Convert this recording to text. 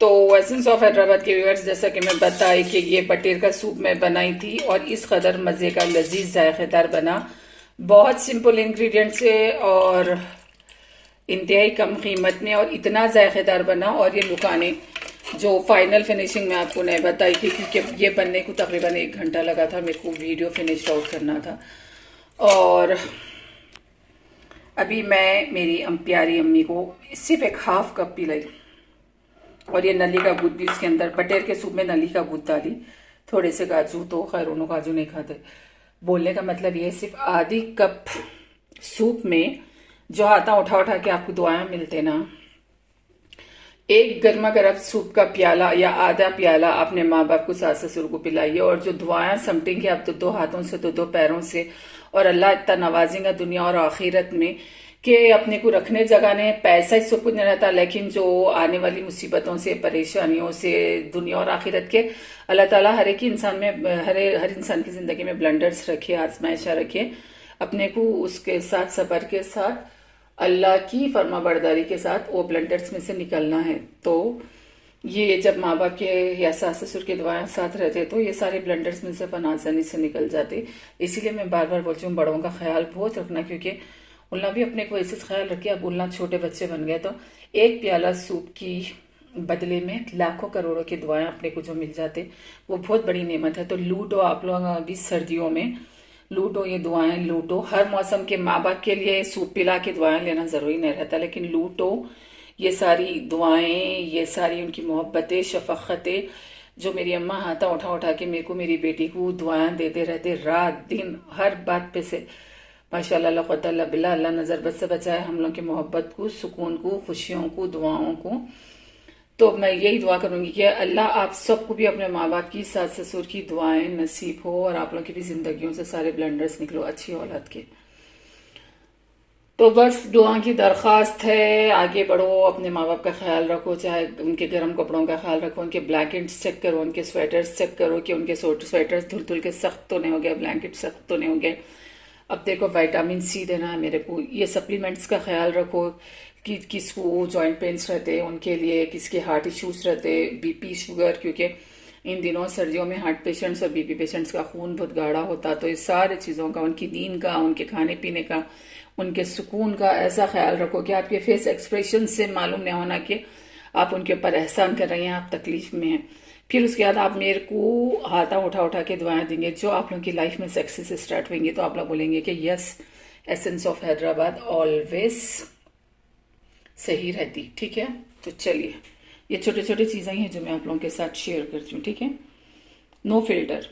तो essence of Hyderabad के viewers, जैसा कि मैं बताई कि ये पटेर का सूप मैं बनाई थी और इस कदर मज़े का लजीज जायकेदार बना। बहुत सिंपल इंग्रेडिएंट से और इंतहाई कम कीमत में, और इतना जायकेदार बना। और ये लुकाने जो फाइनल फिनिशिंग में आपको नहीं बताई थी, क्योंकि ये बनने को तकरीबन 1 घंटा लगा था, मेरे को वीडियो फिनिश आउट करना था। और अभी मैं मेरी प्यारी अम्मी को सिर्फ एक हाफ कप पिलाई, और ये नली का दूध भी इसके अंदर, बटेर के सूप में नली का दूध डाली, थोड़े से काजू, तो खैर उन्होंने काजू नहीं खाते। बोलने का मतलब ये है, सिर्फ आधी कप सूप में जो हाथा उठा उठा के आपको दुआएं मिलते ना, एक गर्मा गर्म सूप का प्याला या आधा प्याला अपने माँ बाप को, सास ससुर को पिलाइए, और जो दुआएं समटेंगे आप तो दो हाथों से तो दो पैरों से, और अल्लाह इतना नवाजेगा दुनिया और आखिरत में कि अपने को रखने जगह ने पैसा ही सब कुछ नहीं रहता, लेकिन जो आने वाली मुसीबतों से, परेशानियों से, दुनिया और आखिरत के, अल्लाह ताला हर एक इंसान में, हर इंसान की जिंदगी में ब्लंडर्स रखे, आजमाइशा रखे, अपने को उसके साथ सब्र के साथ, अल्लाह की फर्मा बरदारी के साथ वो ब्लंडर्स में से निकलना है। तो ये जब माँ बाप के या सास ससुर के दुआएं साथ रहते तो ये सारे ब्लंडर्स में से अपन आसानी से निकल जाते। इसीलिए मैं बार बार बोलती हूँ, बड़ों का ख्याल बहुत रखना, क्योंकि उल्ला भी अपने को ऐसे ख्याल रखे। अब उल्ला छोटे बच्चे बन गए तो एक प्याला सूप की बदले में लाखों करोड़ों की दुआएं अपने को जो मिल जाते, वो बहुत बड़ी नेमत है। तो लूटो आप लोग, अभी सर्दियों में लूटो ये दुआएं, लूटो। हर मौसम के माँ बाप के लिए सूप पिला के दुआएं लेना जरूरी नहीं रहता, लेकिन लूटो ये सारी दुआएं, ये सारी उनकी मोहब्बतें, शफकतें, जो मेरी अम्मा हाथा उठा उठा के मेरे को, मेरी बेटी को दुआएं देते रहते रात दिन, हर बात पे से। माशाल्लाह, ला क़ुव्वता इल्ला बिल्लाह। अल्लाह नजर बद से बचाए हम लोग की मोहब्बत को, सुकून को, खुशियों को, दुआओं को। तो मैं यही दुआ करूंगी कि अल्लाह आप सबको भी अपने माँ बाप की, सास ससुर की दुआएं नसीब हो, और आप लोगों की भी जिंदगियों से सारे ब्लंडर्स निकलो अच्छी औलाद के। तो बस दुआ की दरख्वास्त है, आगे बढ़ो, अपने माँ बाप का ख्याल रखो, चाहे उनके गर्म कपड़ों का ख्याल रखो, उनके ब्लैंकेट्स चेक करो, उनके स्वेटर्स चेक करो कि उनके स्वेटर्स धुल धुल के सख्त तो नहीं हो गए, ब्लैंकेट सख्त तो नहीं हो गए। अब देखो, विटामिन सी देना है मेरे को, ये सप्लीमेंट्स का ख्याल रखो कि किसको जॉइंट पेन्स रहते हैं उनके लिए, किसके हार्ट इश्यूज रहते, बीपी, शुगर, क्योंकि इन दिनों सर्दियों में हार्ट पेशेंट्स और बीपी पेशेंट्स का खून बहुत गाढ़ा होता। तो इस सारे चीज़ों का, उनकी नींद का, उनके खाने पीने का, उनके सुकून का ऐसा ख्याल रखो कि आपके फेस एक्सप्रेशन से मालूम नहीं होना कि आप उनके ऊपर एहसान कर रहे हैं, आप तकलीफ में हैं। फिर उसके बाद आप मेरे को हाथा उठा उठा के दुआएं देंगे। जो आप लोगों की लाइफ में सक्सेस स्टार्ट होंगी तो आप लोग बोलेंगे कि yes, essence of Hyderabad always सही रहती। ठीक है, तो चलिए, ये छोटे छोटे चीज़ें हैं जो मैं आप लोगों के साथ शेयर करती हूँ। ठीक है, नो फिल्टर।